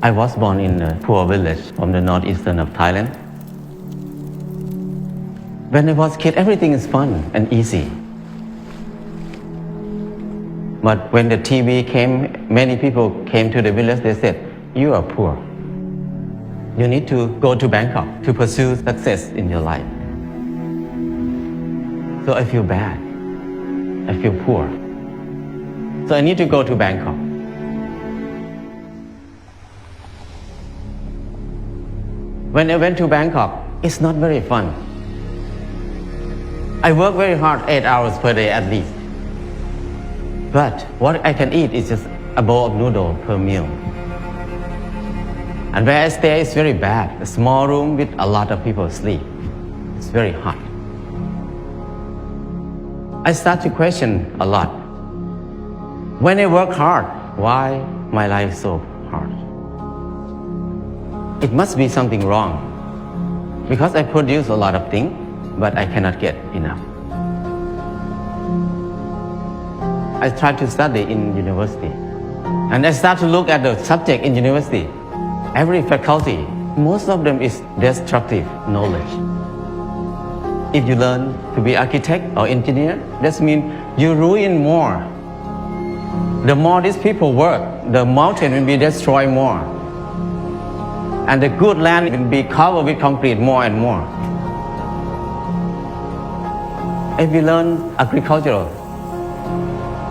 I was born in a poor village from the northeastern of Thailand. When I was a kid, everything is fun and easy. But when the TV came, many people came to the village, they said, "You are poor. You need to go to Bangkok to pursue success in your life." So I feel bad. I feel poor. So I need to go to Bangkok. When I went to Bangkok, it's not very fun. I work very hard, 8 hours per day at least. But what I can eat is just a bowl of noodle per meal. And where I stay is very bad. A small room with a lot of people sleep. It's very hot. I start to question a lot. When I work hard, why my life so hard? It must be something wrong. Because I produce a lot of things, but I cannot get enough. I tried to study in university. And I start to look at the subject in university. Every faculty, most of them is destructive knowledge. If you learn to be architect or engineer, that means you ruin more. The more these people work, the mountain will be destroyed more. And the good land will be covered with concrete more and more. If you learn agricultural,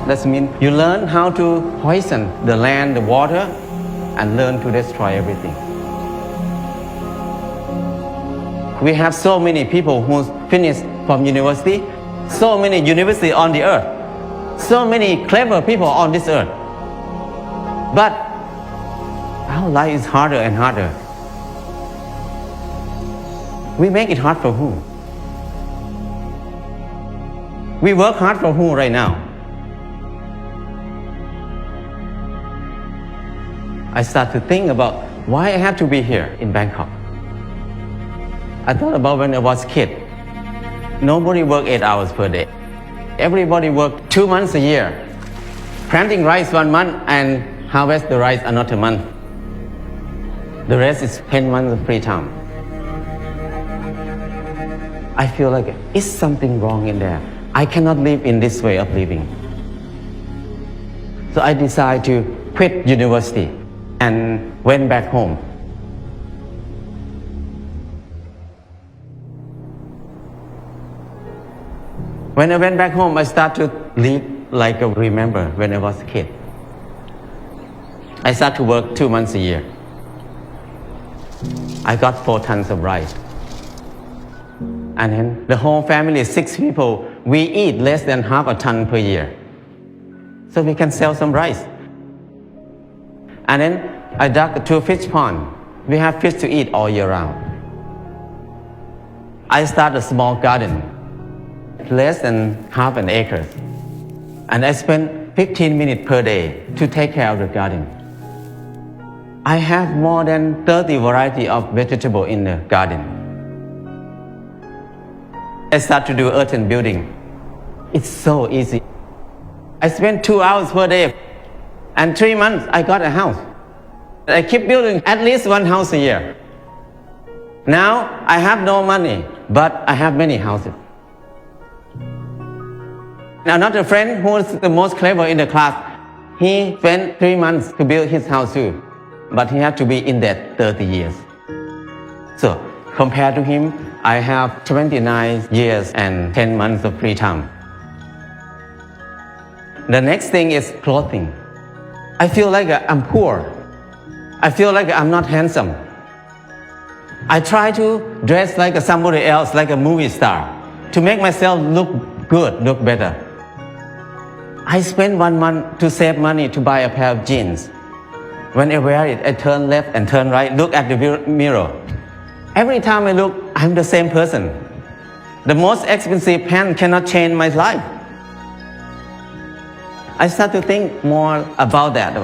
that means you learn how to poison the land, the water, and learn to destroy everything. We have so many people who finished from university, so many universities on the earth, so many clever people on this earth. But our life is harder and harder. We make it hard for who? We work hard for who right now? I start to think about why I have to be here in Bangkok. I thought about when I was a kid. Nobody worked 8 hours per day. Everybody worked 2 months a year. Planting rice 1 month and harvest the rice another month. The rest is 10 months of free time. I feel like it's something wrong in there. I cannot live in this way of living. So I decided to quit university and went back home. When I went back home, I started to live like I remember when I was a kid. I started to work 2 months a year. I got 4 tons of rice. And then the whole family, 6 people, we eat less than half a ton per year. So we can sell some rice. And then I dug 2 fish ponds. We have fish to eat all year round. I started a small garden, less than half an acre. And I spend 15 minutes per day to take care of the garden. I have more than 30 varieties of vegetables in the garden. I start to do earthen building. It's so easy. I spend 2 hours per day. And 3 months, I got a house. I keep building at least 1 house a year. Now, I have no money, but I have many houses. Another friend who is the most clever in the class, he spent 3 months to build his house too. But he had to be in debt 30 years. So, compared to him, I have 29 years and 10 months of free time. The next thing is clothing. I feel like I'm poor. I feel like I'm not handsome. I try to dress like somebody else, like a movie star, to make myself look good, look better. I spend 1 month to save money to buy a pair of jeans. When I wear it, I turn left and turn right, look at the mirror. Every time I look, I'm the same person. The most expensive pen cannot change my life. I start to think more about that.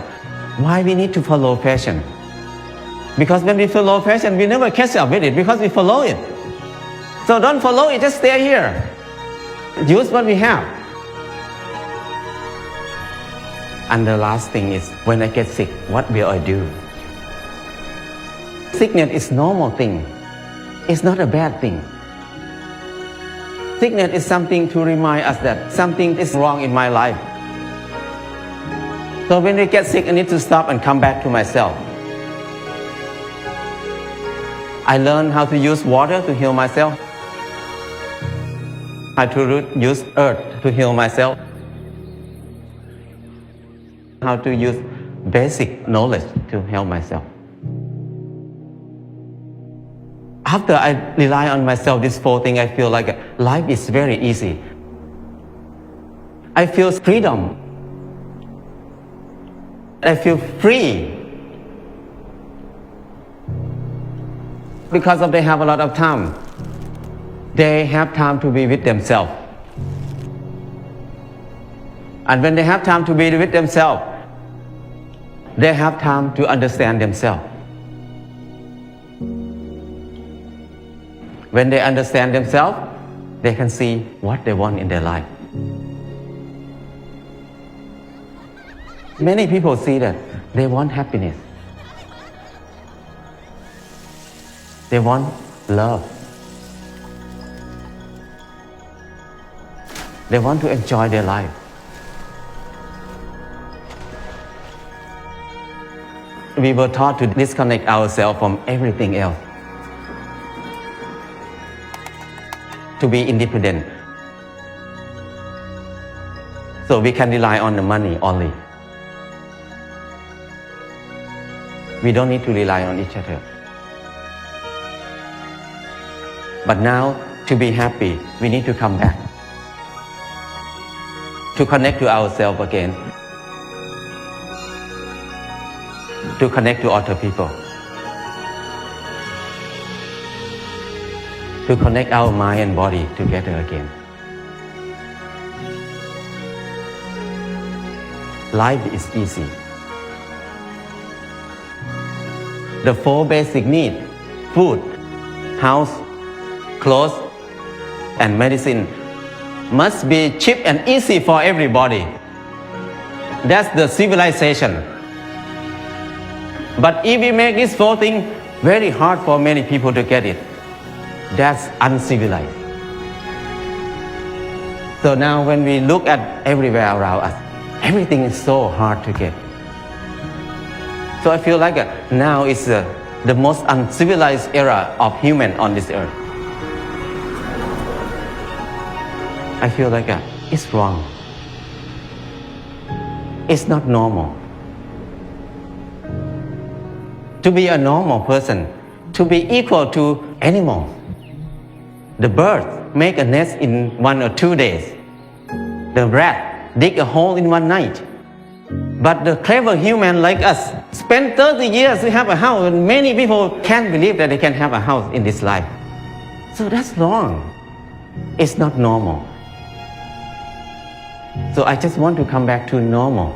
Why we need to follow fashion? Because when we follow fashion, we never catch up with it because we follow it. So don't follow it, just stay here. Use what we have. And the last thing is, when I get sick, what will I do? Sickness is normal thing. It's not a bad thing. Sickness is something to remind us that something is wrong in my life. So when we get sick, I need to stop and come back to myself. I learned how to use water to heal myself. How to use earth to heal myself. How to use basic knowledge to help myself. After I rely on myself, this 4 things, I feel like life is very easy. I feel freedom. I feel free. Because they have a lot of time. They have time to be with themselves. And when they have time to be with themselves, they have time to understand themselves. When they understand themselves, they can see what they want in their life. Many people see that they want happiness. They want love. They want to enjoy their life. We were taught to disconnect ourselves from everything else. To be independent. So we can rely on the money only. We don't need to rely on each other. But now, to be happy, we need to come back. To connect to ourselves again. To connect to other people. To connect our mind and body together again. Life is easy. The 4 basic needs, food, house, clothes, and medicine, must be cheap and easy for everybody. That's the civilization. But if we make these 4 things very hard for many people to get it, that's uncivilized. So now when we look at everywhere around us, everything is so hard to get. So I feel like now is the most uncivilized era of human on this earth. I feel like it's wrong. It's not normal. To be a normal person, to be equal to animals. The bird make a nest in 1 or 2 days. The rat dig a hole in 1 night. But the clever human like us spend 30 years to have a house, and many people can't believe that they can have a house in this life. So that's wrong. It's not normal. So I just want to come back to normal.